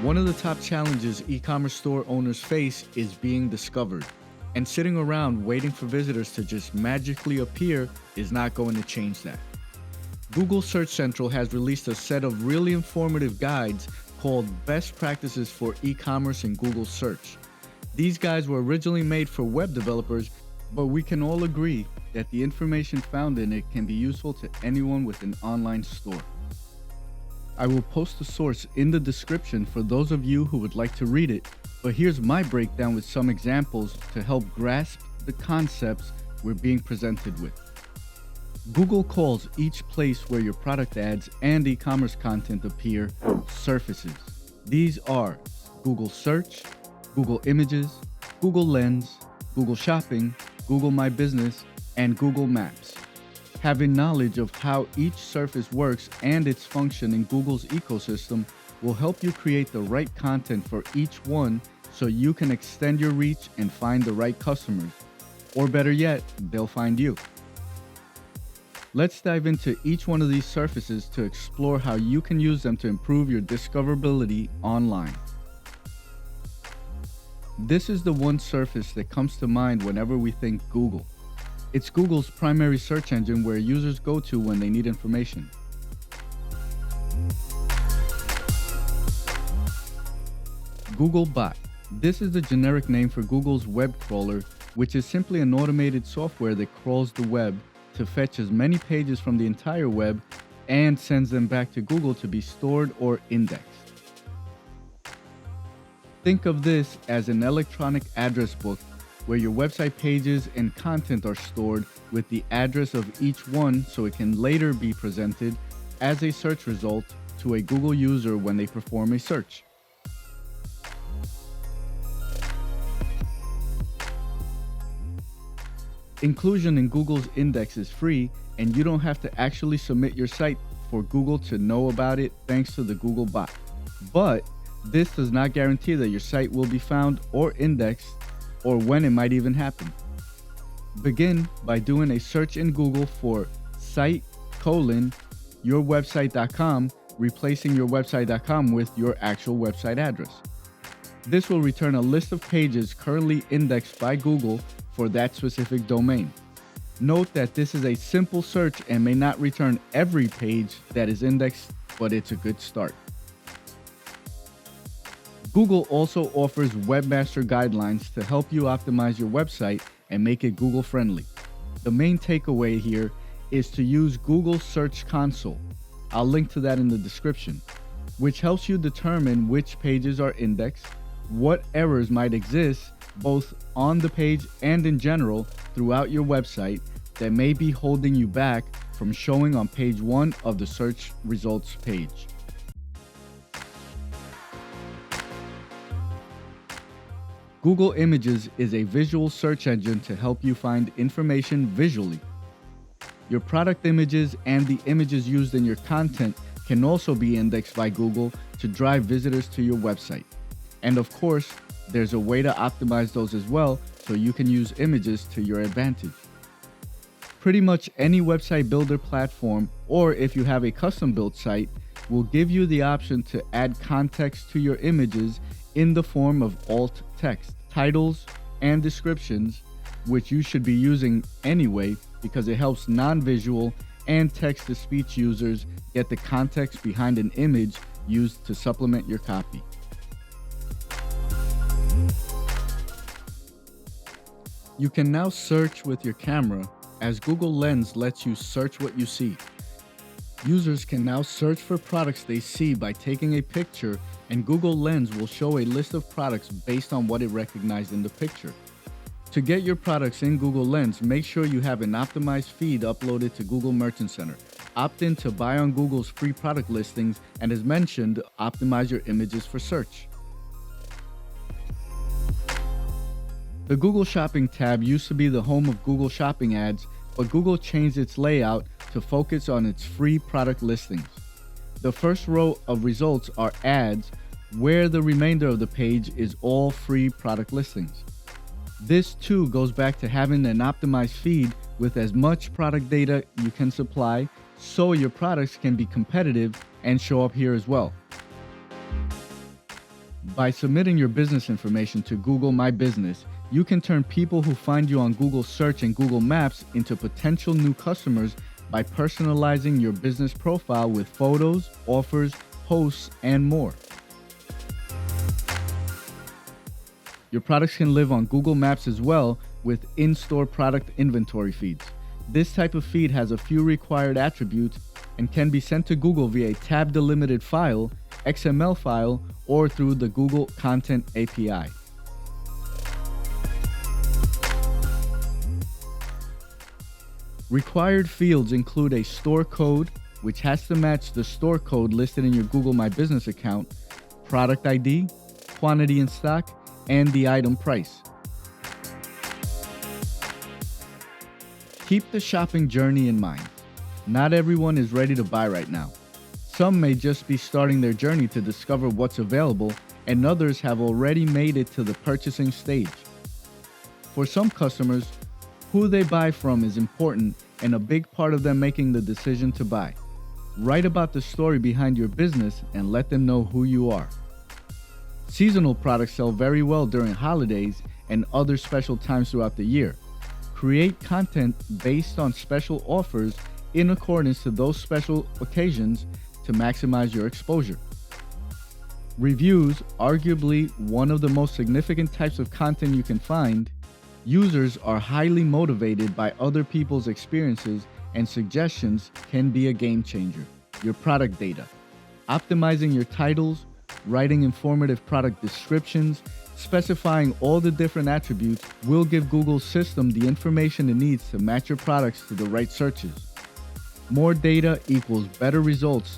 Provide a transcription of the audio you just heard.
One of the top challenges e-commerce store owners face is being discovered. And sitting around waiting for visitors to just magically appear is not going to change that. Google Search Central has released a set of really informative guides called Best Practices for E-commerce in Google Search. These guides were originally made for web developers, but we can all agree that the information found in it can be useful to anyone with an online store. I will post the source in the description for those of you who would like to read it, but here's my breakdown with some examples to help grasp the concepts we're being presented with. Google calls each place where your product ads and e-commerce content appear surfaces. These are Google Search, Google Images, Google Lens, Google Shopping, Google My Business, and Google Maps. Having knowledge of how each surface works and its function in Google's ecosystem will help you create the right content for each one so you can extend your reach and find the right customers. Or better yet, they'll find you. Let's dive into each one of these surfaces to explore how you can use them to improve your discoverability online. This is the one surface that comes to mind whenever we think Google. It's Google's primary search engine where users go to when they need information. Googlebot. This is the generic name for Google's web crawler, which is simply an automated software that crawls the web to fetch as many pages from the entire web and sends them back to Google to be stored or indexed. Think of this as an electronic address book where your website pages and content are stored with the address of each one so it can later be presented as a search result to a Google user when they perform a search. Inclusion in Google's index is free, and you don't have to actually submit your site for Google to know about it thanks to the Googlebot. But this does not guarantee that your site will be found or indexed, or when it might even happen. Begin by doing a search in Google for site:yourwebsite.com, replacing your website.com with your actual website address. This will return a list of pages currently indexed by Google for that specific domain. Note that this is a simple search and may not return every page that is indexed, but it's a good start. Google also offers webmaster guidelines to help you optimize your website and make it Google friendly. The main takeaway here is to use Google Search Console. I'll link to that in the description, which helps you determine which pages are indexed, what errors might exist both on the page and in general throughout your website that may be holding you back from showing on page 1 of the search results page. Google Images is a visual search engine to help you find information visually. Your product images and the images used in your content can also be indexed by Google to drive visitors to your website. And of course, there's a way to optimize those as well so you can use images to your advantage. Pretty much any website builder platform, or if you have a custom built site, will give you the option to add context to your images in the form of alt text, titles, and descriptions, which you should be using anyway because it helps non-visual and text-to-speech users get the context behind an image used to supplement your copy. You can now search with your camera, as Google Lens lets you search what you see. Users can now search for products they see by taking a picture, and Google Lens will show a list of products based on what it recognized in the picture. To get your products in Google Lens, make sure you have an optimized feed uploaded to Google Merchant Center. Opt in to buy on Google's free product listings, and as mentioned, optimize your images for search. The Google Shopping tab used to be the home of Google Shopping ads, but Google changed its layout to focus on its free product listings. The first row of results are ads, where the remainder of the page is all free product listings. This too goes back to having an optimized feed with as much product data you can supply so your products can be competitive and show up here as well. By submitting your business information to Google My Business, you can turn people who find you on Google Search and Google Maps into potential new customers by personalizing your business profile with photos, offers, posts, and more. Your products can live on Google Maps as well with in-store product inventory feeds. This type of feed has a few required attributes and can be sent to Google via a tab-delimited file, XML file, or through the Google Content API. Required fields include a store code, which has to match the store code listed in your Google My Business account, product ID, quantity in stock, and the item price. Keep the shopping journey in mind. Not everyone is ready to buy right now. Some may just be starting their journey to discover what's available, and others have already made it to the purchasing stage. For some customers, who they buy from is important and a big part of them making the decision to buy. Write about the story behind your business and let them know who you are. Seasonal products sell very well during holidays and other special times throughout the year. Create content based on special offers in accordance to those special occasions to maximize your exposure. Reviews, arguably one of the most significant types of content you can find. Users are highly motivated by other people's experiences, and suggestions can be a game changer. Your product data. Optimizing your titles, writing informative product descriptions, specifying all the different attributes will give Google's system the information it needs to match your products to the right searches. More data equals better results,